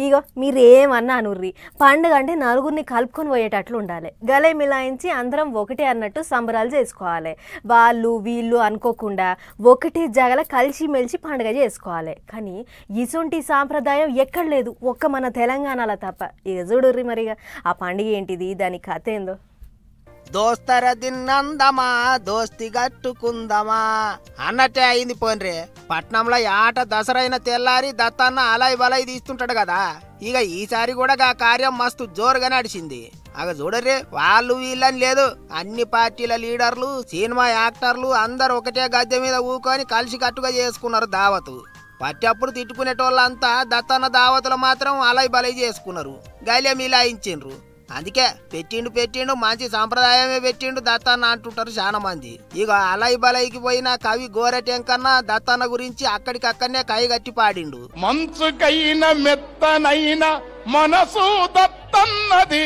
ఇగో మీరేమన్నా అనుర్రి పండుగ అంటే నలుగురిని కలుపుకొని పోయేటట్లు ఉండాలి. గలే మిలాయించి అందరం ఒకటే అన్నట్టు సంబరాలు చేసుకోవాలి. వాళ్ళు వీళ్ళు అనుకోకుండా ఒకటే జగల కలిసి మెలిసి పండుగ చేసుకోవాలి. కానీ ఇసొంటి సాంప్రదాయం ఎక్కడ లేదు, ఒక్క మన తెలంగాణలో తప్ప. ఇక చూడుర్రి మరిగా ఆ పండుగ ఏంటిది, దాని కథ ఏందో. దోస్తర దిన్నందమా దోస్తి గట్టుకుందమా అన్నట్టే అయింది పోన్రే. పట్నంలో ఆట దసరైన తెల్లారి దత్తన్న అలై బలై తీస్తుంటాడు కదా. ఇక ఈసారి కూడా ఆ కార్యం మస్తు జోరుగా నడిచింది. అగ చూడర్రే, వాళ్ళు వీళ్ళని లేదు, అన్ని పార్టీల లీడర్లు సినిమా యాక్టర్లు అందరు ఒకటే గద్దె మీద ఊకొని కలిసి కట్టుగా చేసుకున్నారు దావతు. పట్టప్పుడు తిట్టుకునేటోళ్ళంతా దత్తన్న దావతులు మాత్రం అలై బలై చేసుకున్నారు, గైలే మిలాయించిండ్రు. అందుకే పెట్టిండు మంచి సాంప్రదాయమే పెట్టిండు దత్తన్న అంటుంటారు చాలా మంది. ఇక అలై బలైకి పోయిన కవి గోరటెంకన్న దత్తన్న గురించి అక్కడికక్కడనే కైగట్టి పాడిండు. మంచుకైన మెత్తనైన మనసు దత్తన్నది,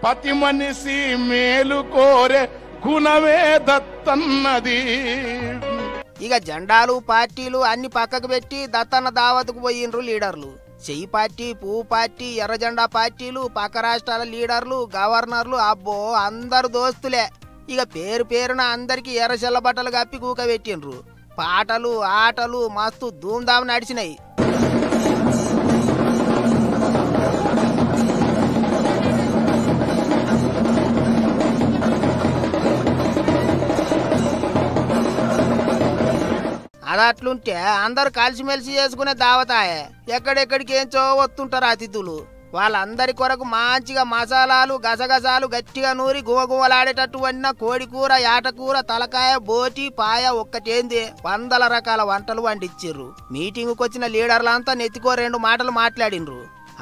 పతి మనిషి మేలు కోరే గుణమే దత్తన్నది. ఇక జెండాలు పార్టీలు అన్ని పక్కకు పెట్టి దత్తన్న దావతుకు పోయిండ్రు లీడర్లు. చెయ్యి పార్టీ, పువ్వు పార్టీ, ఎర్ర జెండా పార్టీలు, పక్క రాష్ట్రాల లీడర్లు, గవర్నర్లు, అబ్బో అందరు దోస్తులే. ఇక పేరు పేరున అందరికి ఎర్ర చెల్ల బట్టలు కప్పి కూక పెట్టిండ్రు. పాటలు ఆటలు మస్తు ధూమ్ధామ్ నడిచినాయి. అదట్లుంటే అందరు కలిసిమెలిసి చేసుకునే దావతాయే. ఎక్కడెక్కడికి ఏంచో వస్తుంటారు అతిథులు. వాళ్ళందరి కొరకు మంచిగా మసాలాలు గసగసాలు గట్టిగా నూరి గువగువలాడేటట్టు వండిన కోడి కూర, యాటకూర, తలకాయ, బోటి, పాయ ఒక్కటేంది 100 రకాల వంటలు వండిచ్చిర్రు. మీటింగుకు వచ్చిన లీడర్లంతా నెత్తికో 2 మాటలు మాట్లాడిండ్రు.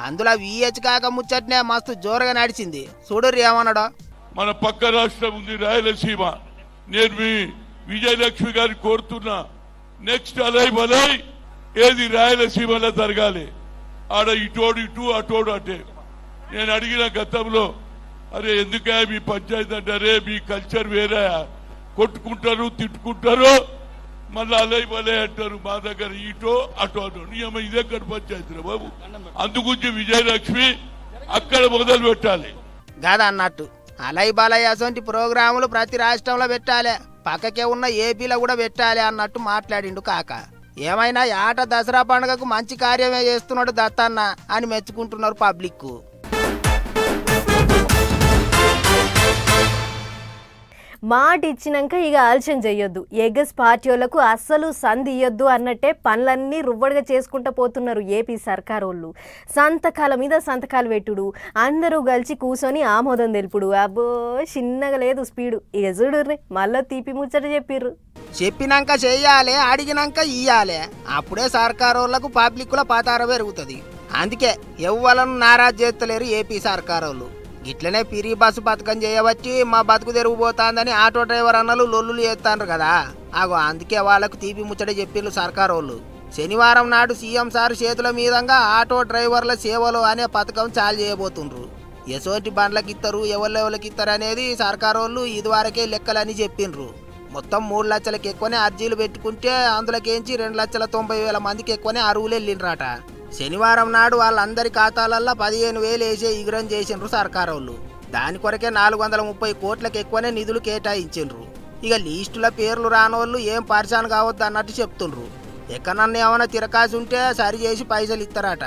అందులో విహెచ్ కాక ముచ్చట్నే మస్తు జోరుగా నడిచింది. చూడుర్రి ఏమన్నాడో. మన పక్క రాష్ట్రం ఉంది రాయలసీమ. నేను మీ విజయలక్ష్మి గారిని కోరుతున్నా, నెక్స్ట్ అలై బలై ఏది రాయలసీమలో జరగాలి. ఆడ ఇటోడు ఇటు అటోడు అంటే నేను అడిగిన గతంలో, అరే ఎందుకే మీ పంచాయతీ అంటే, అరే మీ కల్చర్ వేరే, కొట్టుకుంటారు తిట్టుకుంటారు మళ్ళీ అలై బలై అంటారు. మా దగ్గర ఇటో అటో అటో నియమ ఇదెక్కడ పంచాయతీ బాబు. అందుగురించి విజయలక్ష్మి అక్కడ మొదలు పెట్టాలి కాదా అన్నట్టు. అలై బలై అసొంటి ప్రోగ్రాములు ప్రతి రాష్ట్రంలో పెట్టాలి, పక్కకే ఉన్న ఏపీలో కూడా పెట్టాలి అన్నట్టు మాట్లాడిండు కాక. ఏమైనా ఆట దసరా పండుగకు మంచి కార్యమే చేస్తున్నాడు దత్తన్న అని మెచ్చుకుంటున్నారు పబ్లిక్. మాట ఇచ్చినాక ఇక ఆలస్యం చెయ్యొద్దు. ఎగస్ పార్టీలకు అస్సలు సంధి ఇయ్యొద్దు అన్నట్టే పనులన్నీ రువ్వడిగా చేసుకుంటూ పోతున్నారు ఏపీ సర్కార్ వాళ్ళు. సంతకాల మీద సంతకాలు పెట్టుడు, అందరూ కలిసి కూర్చొని ఆమోదం తెలుపుడు, అబ్బో చిన్నగా లేదు స్పీడు. ఇక చూడుర్రి మళ్ళా తీపి ముచ్చట చెప్పిర్రు. చెప్పినాక చెయ్యాలి, అడిగినాక ఇయ్యాలి. అప్పుడే సర్కార్ వాళ్ళకు పబ్లిక్ల పతార పెరుగుతుంది. అందుకే ఎవ్వలను నారాజు చేస్తలేరు ఏపీ సర్కార్ వాళ్ళు. ఇట్లనే పిరి బస్సు పథకం చేయబట్టి మా బతుకు తెరిగిపోతాందని ఆటో డ్రైవర్ అన్నలు లొల్లులు చేస్తాండ్రు కదా. అగో అందుకే వాళ్ళకు తీపి ముచ్చట చెప్పిర్రు సర్కార్ వాళ్ళు. శనివారం నాడు సీఎం సార్ చేతుల మీదంగా ఆటో డ్రైవర్ల సేవలు అనే పథకం చాలు చేయబోతుండ్రు. ఎసోటి బండ్లకి ఇస్తారు, ఎవరికి ఇస్తారు అనేది సర్కార్ వాళ్ళు ఇదివరకే లెక్కలని చెప్పిండ్రు. మొత్తం 3 లక్షలకు ఎక్కువనే అర్జీలు పెట్టుకుంటే అందులోకేంచి 2,90,000 మందికి ఎక్కువనే అరువులు వెళ్ళిండ్రట. శనివారం నాడు వాళ్ళందరి ఖాతాలల్లో 15,000 వేసే ఇగురం చేసిండ్రు సర్కార్ వాళ్ళు. దాని కొరకే 430 కోట్లకు ఎక్కువనే నిధులు కేటాయించిండ్రు. ఇక లీస్టుల పేర్లు రానోళ్ళు ఏం పరిశాన్ కావద్దు అన్నట్టు చెప్తుండ్రు. ఎక్కడన్నా ఏమైనా తిరకాసి ఉంటే సరి చేసి పైసలు ఇస్తారట.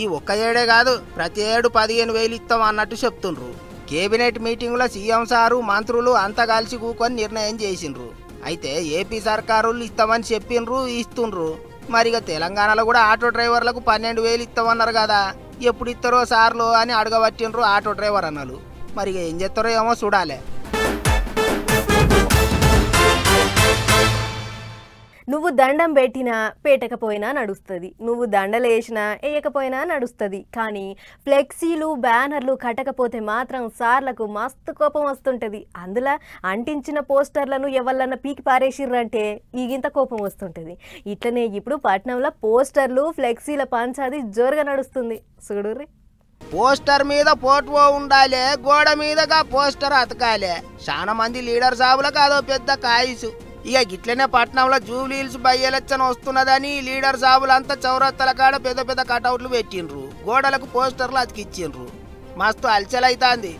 ఈ ఒక్క ఏడే కాదు, ప్రతి ఏడు 15,000 ఇస్తాం అన్నట్టు చెప్తుండ్రు. కేబినెట్ మీటింగ్లో సీఎం సారు మంత్రులు అంతా కలిసి కూకొని నిర్ణయం చేసిండ్రు. అయితే ఏపీ సర్కారులు ఇస్తామని చెప్పిండ్రు, ఇస్తుండ్రు. మరిగా తెలంగాణలో కూడా ఆటో డ్రైవర్లకు 12,000 ఇస్తామన్నారు కదా. ఎప్పుడు ఇస్తారో సార్లు అని అడగబట్టిండ్రు ఆటో డ్రైవర్ అన్నలు. మరిగా ఏం చేస్తారో ఏమో చూడాలి. నువ్వు దండం పెట్టినా పెట్టకపోయినా నడుస్తుంది, నువ్వు దండలు వేసినా వేయకపోయినా నడుస్తుంది. కానీ ఫ్లెక్సీలు బ్యానర్లు కట్టకపోతే మాత్రం సార్లకు మస్తు కోపం వస్తుంటుంది. అందులో అంటించిన పోస్టర్లను ఎవళ్ళన్నా పీకి పారేసిర్రంటే ఈగింత కోపం వస్తుంటుంది. ఇట్లనే ఇప్పుడు పట్నంలో పోస్టర్లు ఫ్లెక్సీల పంచాది జోరుగా నడుస్తుంది. చూడుర్రి. పోస్టర్ మీద ఫోటో ఉండాలి, గోడ మీదగా పోస్టర్ అతకాలి. చాలా మంది లీడర్ సాబులకు అదో పెద్ద కాయిసు. ఇక గిట్లనే పట్నంలో జూబ్లీ హిల్స్ బై ఎలక్షన్ వస్తున్నదని లీడర్ సాబులంతా చౌరత్తల కాడ పెద్ద పెద్ద కటౌట్లు పెట్టిండ్రు, గోడలకు పోస్టర్లు అతికిచ్చిండ్రు. మస్తు అలచలైతాంది.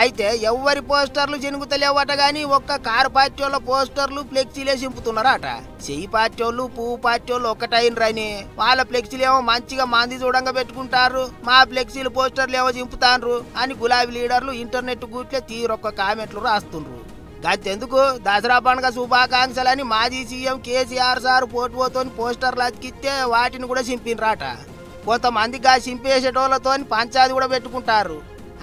అయితే ఎవ్వరి పోస్టర్లు జనుగుతలేవట గాని ఒక్క కారు పార్టీ వాళ్ళ పోస్టర్లు ఫ్లెక్సీలే చింపుతున్నారట. చెయ్యి పార్టీ వాళ్ళు పువ్వు పార్టీ వాళ్ళు ఒక్కటైనరని వాళ్ళ ఫ్లెక్సీలు ఏమో మంచిగా మంది చూడంగా పెట్టుకుంటారు, మా ఫ్లెక్సీలు పోస్టర్లు ఏమో చింపుతాన్రు అని గులాబీ లీడర్లు ఇంటర్నెట్ గూట్లే తీరొక్క కామెంట్లు రాస్తుండ్రు. గంతెందుకు దసరా పండుగ శుభాకాంక్షలని మాజీ సీఎం కేసీఆర్ సార్ పోటుపోతోని పోస్టర్లు అతికిస్తే వాటిని కూడా చింపినరాట. కొంతమందిగా చింపేసేటోళ్లతో పంచాయతీ కూడా పెట్టుకుంటారు.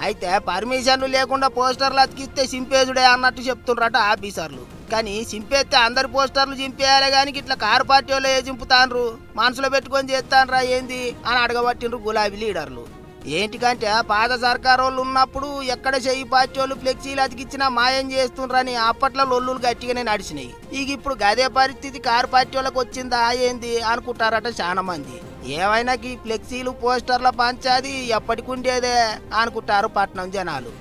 అయితే పర్మిషన్లు లేకుండా పోస్టర్లు అతికిస్తే చింపేసుడే అన్నట్టు చెప్తుండ్రట ఆఫీసర్లు. కానీ చింపేస్తే అందరి పోస్టర్లు చింపేయాలి కానీ ఇట్లా కారు పార్టీ వాళ్ళు ఏ చింపుతాన్రు, మనసులో పెట్టుకొని చేస్తాన్రా ఏంది అని అడగబట్టిండ్రు గులాబీ లీడర్లు. ఏంటికంటే పాత సర్కారు వాళ్ళు ఉన్నప్పుడు ఎక్కడ చెయ్యి పార్టీ వాళ్ళు ఫ్లెక్సీలు అతికిచ్చినా మాయం చేస్తుండ్రని అప్పట్లో లొల్లులు గట్టిగానే నడిచినాయి. ఇక ఇప్పుడు గదే పరిస్థితి కారు పార్టీ వాళ్ళకి వచ్చిందా ఏంది అనుకుంటారట చాలా మంది. ఏమైనా ఈ ఫ్లెక్సీలు పోస్టర్ల పంచాది ఎప్పటికుండేదే అనుకుంటారు పట్నం జనాలు.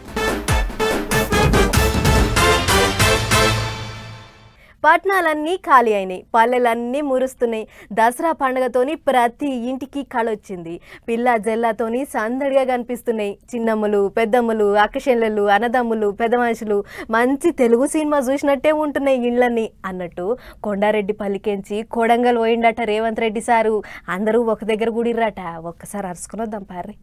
పట్నాలన్నీ ఖాళీ అయినాయి, పల్లెలన్నీ మురుస్తున్నాయి. దసరా పండుగతోని ప్రతి ఇంటికి కళొచ్చింది. పిల్ల జెల్లతోని సందడిగా కనిపిస్తున్నాయి. చిన్నమ్మలు, పెద్దమ్మలు, అక్కచెల్లెళ్ళు, అన్నదమ్ములు, పెద్ద మనుషులు మంచి తెలుగు సినిమా చూసినట్టే ఉంటున్నాయి ఇళ్ళని అన్నట్టు కొండారెడ్డి పల్లికెంచి కొడంగల్ పోయిండట రేవంత్ రెడ్డి సారు. అందరూ ఒక దగ్గర కూడిర్రట. ఒక్కసారి అరుచుకుని వద్దాం పార్రి.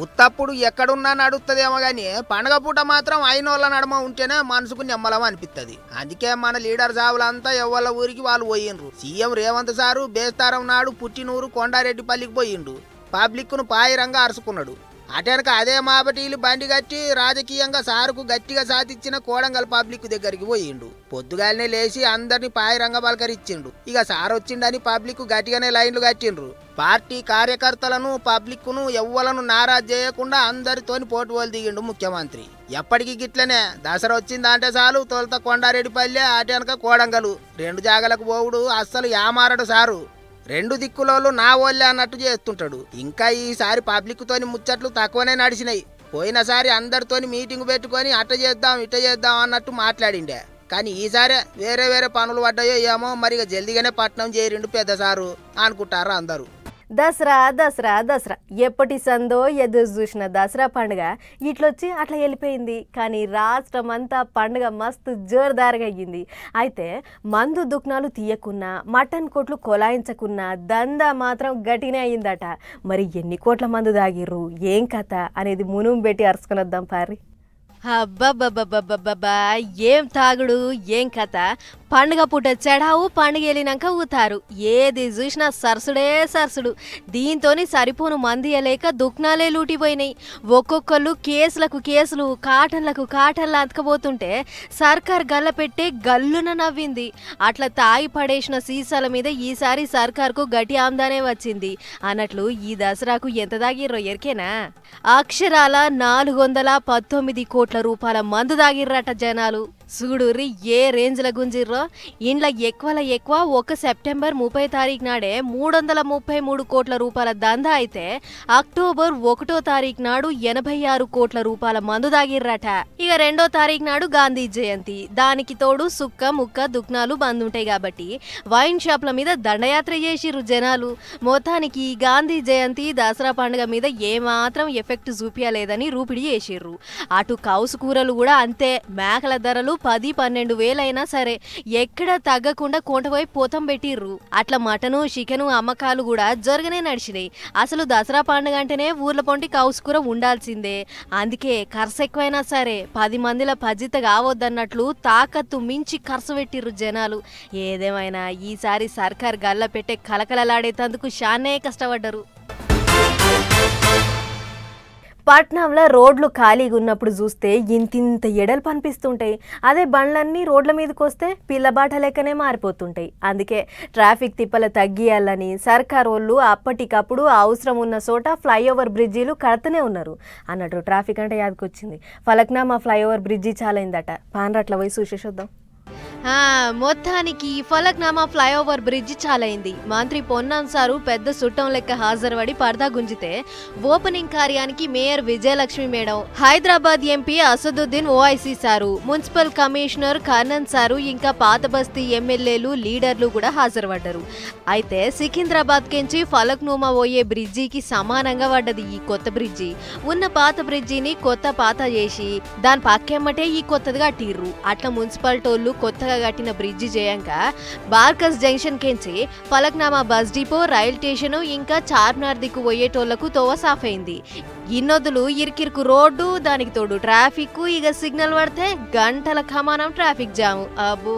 ఉత్తప్పుడు ఎక్కడున్నా నడుస్తుందేమో గానీ పండగ పూట మాత్రం అయినోళ్ళ నడమ ఉంటేనే మనసుకు నెమ్మలం అనిపిస్తుంది. అందుకే మన లీడర్ సాబులంతా ఎవ్వల ఊరికి వాళ్ళు పోయిండ్రు. సీఎం రేవంత్ సారు బేస్తారం నాడు పుట్టినూరు కొండారెడ్డిపల్లికి పోయిండు. పబ్లిక్ను పాయిరంగా అరుచుకున్నాడు. అటెనక అదే మాబటీలు బండి కట్టి రాజకీయంగా సారుకు గట్టిగా సాధించిన కోడంగల్ పబ్లిక్ దగ్గరికి పోయిండు. పొద్దుగాలనే లేచి అందరిని పాయిరంగా పలకరించిండు. ఇక సార్ వచ్చిండని పబ్లిక్ గట్టిగానే లైన్లు కట్టిండ్రు. పార్టీ కార్యకర్తలను పబ్లిక్ ను ఎవ్వలను నారాజ్ చేయకుండా అందరితోని పోటువోలు దిగిండు ముఖ్యమంత్రి. ఎప్పటికీ గిట్లనే దసరా వచ్చిందంటే చాలు తొలత కొండారెడ్డిపల్లె అటెనక కోడంగలు రెండు జాగలకు పోవుడు అస్సలు యామారడు సారు. రెండు దిక్కులోళ్ళు నా ఓళ్ళే అన్నట్టు చేస్తుంటాడు. ఇంకా ఈసారి పబ్లిక్ తోని ముచ్చట్లు తక్కువనే నడిచినాయి. పోయినసారి అందరితోని మీటింగ్ పెట్టుకొని అట్ట చేద్దాం ఇట్ట చేద్దాం అన్నట్టు మాట్లాడిండే. కానీ ఈసారి వేరే వేరే పనులు పడ్డాయో ఏమో మరి జల్దిగానే పట్నం చేరిండు పెద్ద సారు అనుకుంటారు అందరూ. దసరా దసరా దసరా ఎప్పటి సందో ఎదురు చూసిన దసరా పండుగ ఇట్లొచ్చి అట్లా వెళ్ళిపోయింది. కానీ రాష్ట్రం అంతా పండుగ మస్తు జోరుదారుగా అయ్యింది. అయితే మందు దుకాణాలు తీయకున్నా, మటన్ కోట్లు కొలాయించకున్నా దందా మాత్రం గట్టినే అయ్యిందట. మరి ఎన్ని కోట్ల మందు తాగిర్రు, ఏం కథ అనేది మునుము పెట్టి అరుచుకొని వద్దాం పారి. అబ్బబ్బబ్బబ్బబ్బబ్బా ఏం తాగుడు, ఏం కథ. పండుగ పూట చెడావు, పండుగ వెళ్ళినాక ఊతారు. ఏది చూసినా సరసుడే సరసుడు. దీంతోని సరిపోను మంది లేక దుఃఖాలే లూటిపోయినాయి. ఒక్కొక్కళ్ళు కేసులకు కేసులు, కాటన్లకు కాటన్లు అతకపోతుంటే సర్కార్ గల్ల పెట్టే గల్లున నవ్వింది. అట్లా తాగి పడేసిన సీసాల మీద ఈసారి సర్కార్కు గట్టి ఆమ్దానే వచ్చింది అన్నట్లు ఈ దసరాకు ఎంత తాగిర్రో ఎరికేనా? అక్షరాల 419 కోట్ల రూపాయల మందు తాగిర్రట జనాలు. చూడుర్రి ఏ రేంజ్ల గుంజిర్రో. ఇండ్ల ఎక్కువ ఒక సెప్టెంబర్ 30 తారీఖు నాడే 333 కోట్ల రూపాయల దందా అయితే అక్టోబర్ 1 తారీఖు నాడు 86 కోట్ల రూపాయల మందు తాగిర్రట. ఇక 2వ తారీఖు నాడు గాంధీ జయంతి. దానికి తోడు సుక్క ముక్క దుఃఖాలు బంద్ ఉంటాయి కాబట్టి వైన్ షాప్ల మీద దండయాత్ర చేసిర్రు జనాలు. మొత్తానికి గాంధీ జయంతి దసరా పండుగ మీద ఏమాత్రం ఎఫెక్ట్ చూపించలేదని రూపిడి చేసిర్రు. అటు కౌసు కూరలు కూడా అంతే. మేకల ధరలు 10-12 వేలైనా సరే ఎక్కడ తగ్గకుండా కొంటపోయి పోతం పెట్టిర్రు. అట్లా మటను చికెను అమ్మకాలు కూడా జరగనే నడిచినాయి. అసలు దసరా పండుగ అంటేనే ఊర్ల పొంటి కౌసుకూర ఉండాల్సిందే. అందుకే ఖర్చు ఎక్కువైనా సరే 10 మందిల పజిత కావద్దన్నట్లు తాకత్తు మించి ఖర్చు పెట్టిర్రు జనాలు. ఏదేమైనా ఈసారి సర్కార్ గల్ల పెట్టే కలకలలాడేటందుకు శానే కష్టపడ్డరు. పట్నంలో రోడ్లు ఖాళీగా ఉన్నప్పుడు చూస్తే ఇంతింత ఎడలు కనిపిస్తుంటాయి. అదే బండ్లన్నీ రోడ్ల మీదకి వస్తే పిల్లబాట లెక్కనే మారిపోతుంటాయి. అందుకే ట్రాఫిక్ తిప్పలు తగ్గియాలని సర్కార్ వాళ్ళు అప్పటికప్పుడు అవసరం ఉన్న చోట ఫ్లైఓవర్ బ్రిడ్జీలు కడుతూనే ఉన్నారు అన్నట్టు. ట్రాఫిక్ అంటే యాదకొచ్చింది. ఫలక్నామా ఫ్లైఓవర్ బ్రిడ్జి చాలా అయిందట. పాన్రట్ల పోయి చూసేసొద్దాం. మొత్తానికి ఫలక్నామా ఫ్లైఓవర్ బ్రిడ్జ్ చాలైంది. మంత్రి పొన్నాం సారు పెద్ద సుట్టం లెక్క హాజరుపడి పర్దా గుంజితే ఓపెనింగ్ కార్యానికి mayor Vijayalakshmi madam, Hyderabad MP Asaduddin OIC sir, municipal commissioner Karnan sir ఇంకా పాత బస్తీ ఎమ్మెల్యేలు లీడర్లు కూడా హాజరుపడ్డారు. అయితే సికింద్రాబాద్ కెంచి ఫలక్నుమా పోయే బ్రిడ్జికి సమానంగా పడ్డది ఈ కొత్త బ్రిడ్జి. ఉన్న పాత బ్రిడ్జిని కొత్త పాత చేసి దాని పక్కెమ్మటే ఈ కొత్తది కట్టిర్రు. అట్లా మున్సిపాలిటోళ్ళు కొత్తగా కట్టిన బ్రిడ్జి చేయంక బార్కస్ జంక్షన్ కెంచి Falaknuma bus depot, rail station ఇంకా చార్మినార్ దిక్కు పోయేటోళ్లకు తోవ సాఫ్ అయింది. ఇన్నొద్దులు ఇరికిరుకు రోడ్డు, దానికి తోడు ట్రాఫిక్, ఇక సిగ్నల్ పడితే గంటల కమానం ట్రాఫిక్ జాము. అబ్బో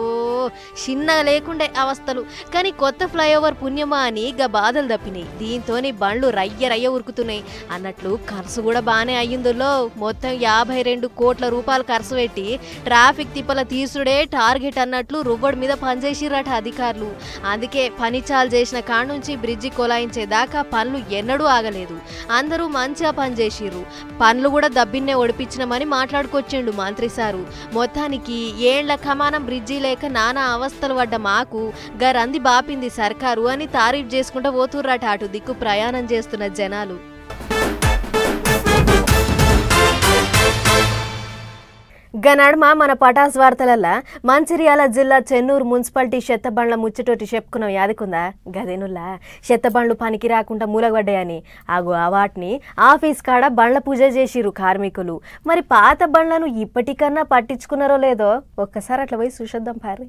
చిన్నగా లేకుండే అవస్థలు. కానీ కొత్త ఫ్లైఓవర్ పుణ్యమా అని ఇక బాధలు తప్పినాయి. దీంతోని బండ్లు రయ్య రయ్య ఉరుకుతున్నాయి. అన్నట్లు ఖర్చు కూడా బాగానే అయ్యిందులో. మొత్తం 52 కోట్ల రూపాయలు ఖర్చు పెట్టి ట్రాఫిక్ తిప్పల తీసుడే టార్గెట్ అన్నట్లు రువ్వడి మీద పనిచేసిరట అధికారులు. అందుకే పని చాలు చేసిన కాడ నుంచి బ్రిడ్జి కొలాయించేదాకా పనులు ఎన్నడూ ఆగలేదు. అందరూ మంచిగా పనిచేసిర్రు. పనులు కూడా దబ్బిన్నే ఒడిపించినామని మాట్లాడుకొచ్చిండు మంత్రి సారు. మొత్తానికి ఏళ్ల కమానం బ్రిడ్జి లేక నానా అవస్థలు పడ్డ మాకు గరంది బాపింది సర్కారు అని తారీఫ్ చేసుకుంటూ పోతుర్రట అటు దిక్కు ప్రయాణం చేస్తున్న జనాలు. గనడ్మ మన పటాస్ వార్తలల్లా మంచిర్యాల జిల్లా చెన్నూరు మున్సిపాలిటీ చెత్తబండ్ల ముచ్చటోటి చెప్పుకున్నాం. యాదకుందా? గదేనుల్లా చెత్తబండ్లు పనికి రాకుండా మూలగడ్డాయని ఆగు వాటిని ఆఫీస్ కాడ బండ్ల పూజ చేసిరు కార్మికులు. మరి పాత బండ్లను ఇప్పటికన్నా పట్టించుకున్నారో లేదో ఒక్కసారి అట్లా పోయి చూసొద్దాం పారి.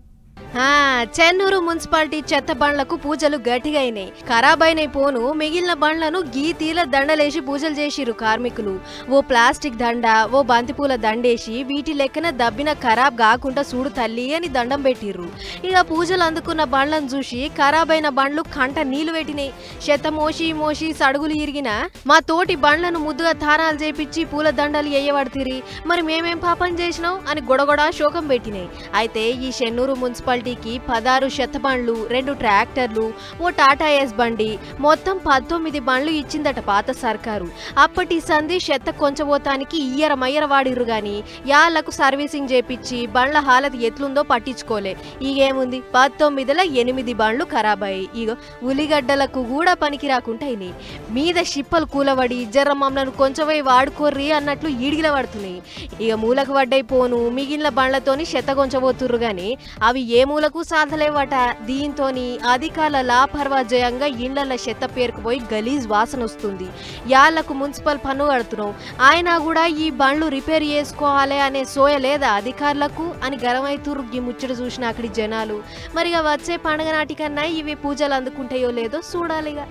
చెన్నూరు మున్సిపాలిటీ చెత్త బండ్లకు పూజలు గట్టిగా అయినాయి. ఖరాబైన పోను మిగిలిన బండ్లను గీతీల దండలేసి పూజలు చేసిరు కార్మికులు. ఓ ప్లాస్టిక్ దండ, ఓ బంతిపూల దండేసి వీటి లెక్కన దబ్బిన ఖరాబ్ కాకుండా చూడు తల్లి అని దండం పెట్టిర్రు. ఇక పూజలు అందుకున్న బండ్లను చూసి ఖరాబైన బండ్లు కంట నీళ్లు పెట్టినాయి. చెత్త మోసి మోసి సడుగులు ఇరిగిన మా తోటి బండ్లను ముద్దుగా తానాలు చేపించి పూల దండలు ఎయ్యబడితిరి. మరి మేమేం పాపం చేసినాం అని గొడగొడ శోకం పెట్టినాయి. అయితే ఈ చెన్నూరు మున్సిపాలిటీకి 16 చెత్త బండ్లు, 2 ట్రాక్టర్లు, ఓ టాటా ఎస్ బండి, మొత్తం 19 బండ్లు ఇచ్చిందట పాత సర్కారు. అప్పటి సంధి చెత్త కొంచబోతానికి ఇయ్యరమయ్యర వాడిర్రు గాని యాళ్లకు సర్వీసింగ్ చేపించి బండ్ల హాలత్ ఎట్లుందో పట్టించుకోలే. ఈగేముంది 19లో 8 బండ్లు ఖరాబయ్యాయి. ఇగో ఉల్లిగడ్డలకు కూడా పనికి రాకుండా అయినాయి. మీద షిప్పలు కూలబడి జర్ర మమ్మలను కొంచెమై వాడుకోర్రి అన్నట్లు ఈడిగిల పడుతున్నాయి. ఇక మూలకు వడ్డైపోను మిగిలిన బండ్లతోని చెత్త కొంచబోతుర్రు గాని అవి ఏ మూలకు సాధలేవట. దీంతోని అధికారుల లాపర్వాజయంగా ఇండ్ల చెత్త పేరుకుపోయి గలీజ్ వాసన వస్తుంది. యాళ్లకు మున్సిపల్ పన్ను కడుతున్నాం, ఆయన కూడా ఈ బండ్లు రిపేర్ చేసుకోవాలి అనే సోయ లేదా అధికారులకు అని గరమైతురు. ఈ ముచ్చట చూసిన అక్కడి జనాలు. మరిగా వచ్చే పండుగ నాటికన్నా ఇవి పూజలు అందుకుంటాయో లేదో చూడాలిగా.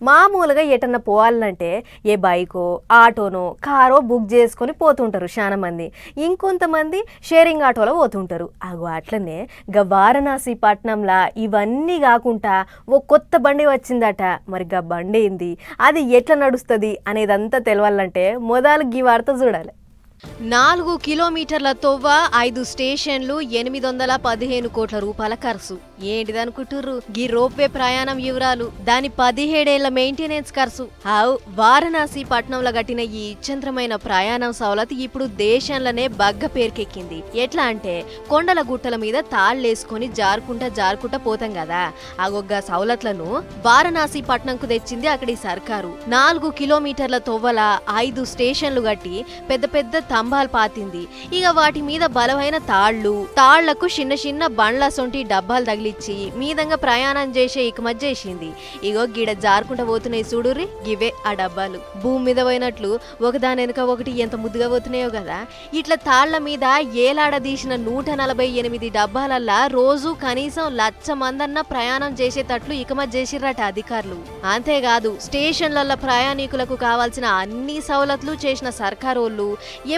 మామూలుగా ఎటన్నా పోవాలంటే ఏ బైకో, ఆటోనో, కారో బుక్ చేసుకొని పోతుంటారు చాలా మంది. ఇంకొంతమంది షేరింగ్ ఆటోలో పోతుంటారు. అగో అట్లనే వారణాసి పట్నంలో ఇవన్నీ కాకుండా ఓ కొత్త బండి వచ్చిందట. మరి గా బండి ఏంది, అది ఎట్లా నడుస్తుంది అనేదంతా తెలవాలంటే మొదలు గీ వార్త చూడాలి. 4 కిలోమీటర్ల తొవ్వ, 5 స్టేషన్లు, 815 కోట్ల రూపాయల ఖర్చు. ఏంటిదనుకుంటుర్రు? గీ రోప్వే ప్రయాణం వివరాలు, దాని 17 ఏళ్ల మెయింటెనెన్స్ ఖర్చు. వారణాసి పట్నంలో కట్టిన ఈ ఇచ్చంద్రమైన ప్రయాణం సౌలత్ ఇప్పుడు దేశంలోనే బగ్గ పేరుకెక్కింది. ఎట్లా అంటే కొండల గుట్టల మీద తాళ్లేసుకొని జారుకుంటా పోతాం కదా, ఆగొగ్గ సౌలత్లను వారణాసి పట్నంకు తెచ్చింది అక్కడి సర్కారు. 4 కిలోమీటర్ల తొవ్వల 5 స్టేషన్లు కట్టి పెద్ద పెద్ద తంబాలు పాతింది. ఇక వాటి మీద బలమైన తాళ్లకు చిన్న చిన్న బండ్ల సొంటి డబ్బాలు తగిలిచ్చి మీదంగా ప్రయాణం చేసే ఇకమత్ చేసింది. ఇగో గిడ జారుకుంటా పోతున్నాయి చూడుర్రి, గివే ఆ డబ్బాలు. భూమి మీద పోయినట్లు ఒకదాని వెనుక ఒకటి ఎంత ముద్దుగా పోతున్నాయో కదా. ఇట్లా తాళ్ల మీద ఏలాడదీసిన 148 డబ్బాలల్లా రోజు కనీసం 1,00,000 మందన్న ప్రయాణం చేసేటట్లు ఇకమత్ చేసిర్రట అధికారులు. అంతేకాదు స్టేషన్లల్ల ప్రయాణికులకు కావాల్సిన అన్ని సౌలతులు చేసిన సర్కారోళ్ళు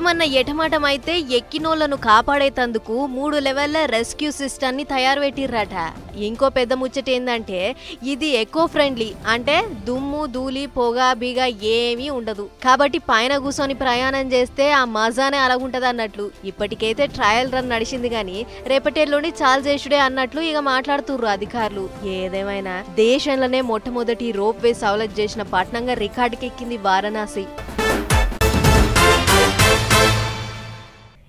ఏమన్నా ఎటమాటం అయితే ఎక్కినోళ్లను కాపాడేతందుకు 3 లెవెల్ల రెస్క్యూ సిస్టమ్ ని తయారు పెట్టిర్రట. ఇంకో పెద్ద ముచ్చట ఏందంటే ఇది ఎకో ఫ్రెండ్లీ, అంటే దుమ్ము ధూళి పొగ బిగ ఏమీ ఉండదు. కాబట్టి పైన కూర్చొని ప్రయాణం చేస్తే ఆ మజానే అలాగుంటది అన్నట్లు. ఇప్పటికైతే ట్రయల్ రన్ నడిచింది గాని రేపటేళ్ళుండి చాలు చేసుడే అన్నట్లు ఇక మాట్లాడుతుర్రు అధికారులు. ఏదేమైనా దేశంలోనే మొట్టమొదటి రోప్వే సౌలత్ చేసిన పట్నంగా రికార్డుకెక్కింది వారణాసి.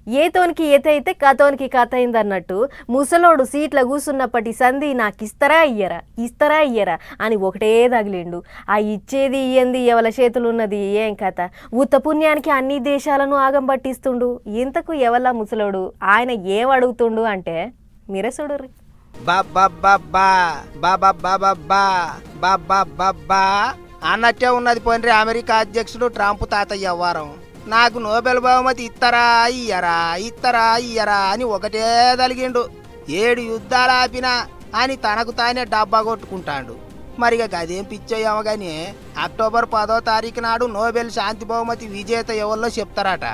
ఏతోనికి ఏత అయితే కథోనికి కథ అయింది అన్నట్టు ముసలోడు సీట్ల కూసున్నప్పటి సంధి నాకు ఇస్తరా ఇయ్యరా అని ఒకటే తగిలిండు. ఆ ఇచ్చేది ఇయ్యంది ఎవల చేతులు ఉన్నది ఏం కథ, ఉత్త పుణ్యానికి అన్ని దేశాలను ఆగం పట్టిస్తుండు. ఇంతకు ఎవల ముసలోడు, ఆయన ఏం అడుగుతుండు అంటే మీరే చూడరు. అన్నట్టే ఉన్నది పోయినరి అమెరికా అధ్యక్షుడు ట్రంప్ తాతయ్య వారం. నాకు నోబెల్ బహుమతి ఇత్తరా ఇయ్యరా అని ఒకటే తలిగిండు. 7 యుద్ధాలు ఆపినా అని తనకు తానే డబ్బా కొట్టుకుంటాడు. మరిగా గదేం పిచ్చోయేమో గాని అక్టోబర్ 10వ తారీఖు నాడు నోబెల్ శాంతి బహుమతి విజేత ఎవరిలో చెప్తారట.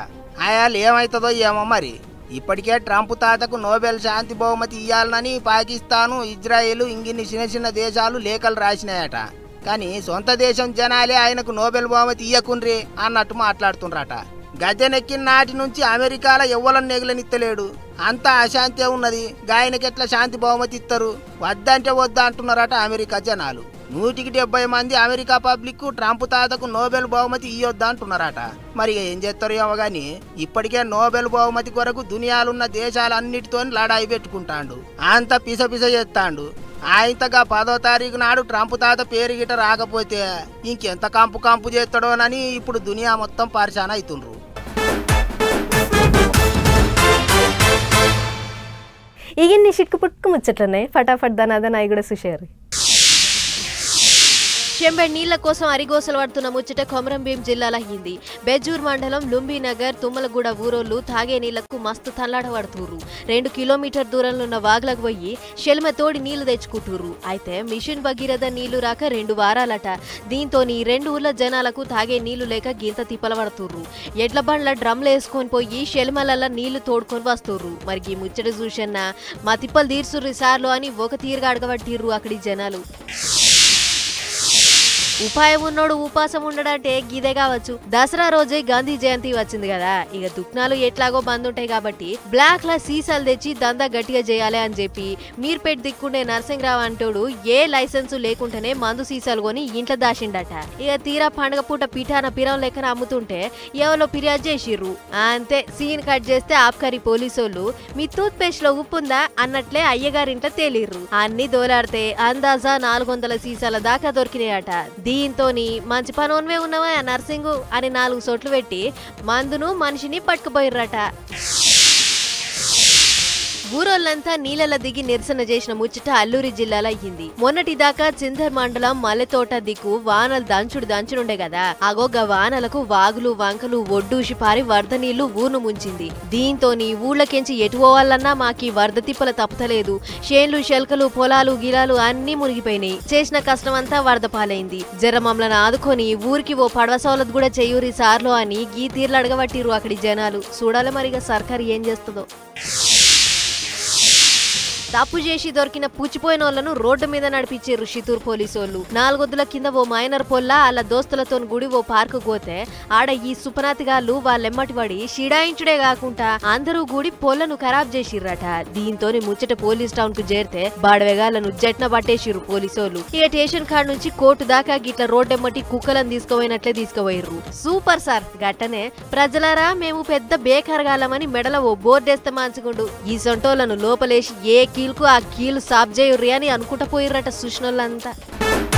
ఆయాలు ఏమవుతుందో ఏమో మరి. ఇప్పటికే ట్రంప్ తాతకు నోబెల్ శాంతి బహుమతి ఇయ్యాలనని పాకిస్తాను, ఇజ్రాయెల్ ఇంగిన్ని చిన్న దేశాలు లేఖలు రాసినాయట. కానీ సొంత దేశం జనాలే ఆయనకు నోబెల్ బహుమతి ఇయ్యకుండ్రి అన్నట్టు మాట్లాడుతుండ్రట. గద్దెనెక్కిన నాటి నుంచి అమెరికాలో ఎవ్వలను నెగలనిత్తలేడు. అంతా అశాంతే ఉన్నది. గాయనకెట్లా శాంతి బహుమతి ఇస్తారు? వద్దంటే వద్దా అంటున్నారట అమెరికా జనాలు. 170 మంది అమెరికా పబ్లిక్ ట్రంప్ తాతకు నోబెల్ బహుమతి ఇయ్యొద్దా అంటున్నారట. మరి ఏం చేస్తారు ఏమో గాని ఇప్పటికే నోబెల్ బహుమతి కొరకు దునియాలున్న దేశాలన్నిటితో లడాయి పెట్టుకుంటాడు. అంత పిస చేస్తాడు. ఆయనగా 10వ తారీఖు నాడు ట్రంప్ తాత పేరు గిట రాకపోతే ఇంకెంత కంపు చేస్తాడోనని ఇప్పుడు దునియా మొత్తం పరిశాన అవుతుండ్రు. ఇన్ని షిట్కు పుట్టుకు ముచ్చట్లున్నాయి. ఫటాఫట్ దాని అయి కూడా సుషేరు. చెంబెడ్ నీళ్ల కోసం అరిగోసలు పడుతున్న ముచ్చట కొమరంభీం జిల్లాల అయింది. బెజ్జూర్ మండలం లుంబీనగర్ తుమ్మలగూడ ఊరోళ్లు తాగే నీళ్లకు మస్తు తల్లాడబడుతుర్రు. 2 కిలోమీటర్ దూరంలో ఉన్న వాగులకు పోయి షెల్మ తోడి నీళ్లు తెచ్చుకుంటుర్రు. అయితే మిషన్ భగీరథ నీళ్లు రాక 2 వారాలట. దీంతో 2 ఊర్ల జనాలకు తాగే నీళ్లు లేక గింత తిప్పల పడుతుర్రు. ఎడ్ల బండ్ల డ్రమ్లు వేసుకొని పోయి షెల్మలల్ల నీళ్లు తోడుకొని వస్తుర్రు. మరి ఈ ముచ్చట చూసన్న మా తిప్పలు తీర్చుర్రి సార్లు అని ఒక తీరుగా అడగబట్టిర్రు అక్కడి జనాలు. ఉపాయం ఉన్నోడు ఉపాసం ఉండడంటే గీదే కావచ్చు. దసరా రోజే గాంధీ జయంతి వచ్చింది కదా, ఇక దుకాణాలు ఎట్లాగో బంద్ ఉంటాయి కాబట్టి బ్లాక్ లా సీసాలు తెచ్చి దందా గట్టిగా చేయాలి అని చెప్పి మీర్పేట్ దిక్కుండే నరసింహరావు అంటోడు ఏ లైసెన్సు లేకుండానే మందు సీసాలు కొని ఇంట్లో దాచిండట. ఇక తీరా పండుగ పూట పిఠాన పిరం లెక్కన అమ్ముతుంటే ఎవరో ఫిర్యాదు చేసిర్రు. అంతే సీన్ కట్ చేస్తే ఆబ్కారీ పోలీసోళ్ళు మీ టూత్ పేస్ట్ లో ఉప్పుందా అన్నట్లే అయ్యగారింట్లో తేలిర్రు. అన్ని దోలాడితే అందాజా 400 సీసాల దాకా దొరికినాయట. దీంతోని మంచి పనోన్వే ఉన్నవా నర్సింగు అని 4 సోట్లు పెట్టి మందును మనిషిని పట్టుకుపోయిర్రట. ఊరోళ్లంతా నీళ్ళ దిగి నిరసన చేసిన ముచ్చట అల్లూరి జిల్లాలో అయ్యింది. మొన్నటిదాకా చిందర్ మండలం మల్లెతోట దిక్కు వానలు దంచుడుండే కదా, అగోగ వానలకు వాగులు వంకలు ఒడ్డూసి పారి వరద నీళ్లు ఊరును ముంచింది. దీంతోని ఊళ్ళకెంచి ఎటు పోవాలన్నా మాకి వరద తిప్పల తప్పతలేదు. చేన్లు శెల్కలు పొలాలు గిలాలు అన్ని మునిగిపోయినాయి. చేసిన కష్టం అంతా వరద పాలైంది. జరమమ్మలను ఆదుకొని ఊరికి ఓ పడవ సౌలత్ కూడా చెయ్యూరి సార్లో అని గీ తీర్లు అడగబట్టిరు అక్కడి జనాలు. చూడాలి మరిగా సర్కారు ఏం చేస్తుందో. తప్పు చేసి దొరికిన పుచ్చిపోయిన వాళ్ళను రోడ్డు మీద నడిపించారు షితూర్ పోలీసోళ్ళు. 4 వద్దుల కింద ఓ మైనర్ పొల్ల వాళ్ళ దోస్తులతో గుడి ఓ పార్కు పోతే ఆడ ఈ సుపనాతిగాళ్ళు వాళ్ళెమ్మటి పడి షిడాయించుడే కాకుండా అందరూ గుడి పొల్లను ఖరాబ్ చేసిర్రట. దీంతో ముచ్చట పోలీస్ టౌన్ కు చేరితే బాడవేగాళ్లను జట్న పట్టేసిర్రు పోలీసోళ్ళు. ఇక స్టేషన్ కాడ నుంచి కోర్టు దాకా గిట్ల రోడ్డెమ్మటి కుక్కలను తీసుకుపోయినట్లే తీసుకుపోయిర్రు. Super sir. గట్టనే ప్రజలారా మేము పెద్ద బేకరగాలమని మెడల ఓ బోర్డేస్తే మంచుకుండు. ఈ సొంటోళ్లను లోపలేసి ఏ కీలుకు ఆ కీలు సాబ్ చేయుర్రి అని అనుకుంటా పోయిర్రట సుష్నోళ్ళంతా.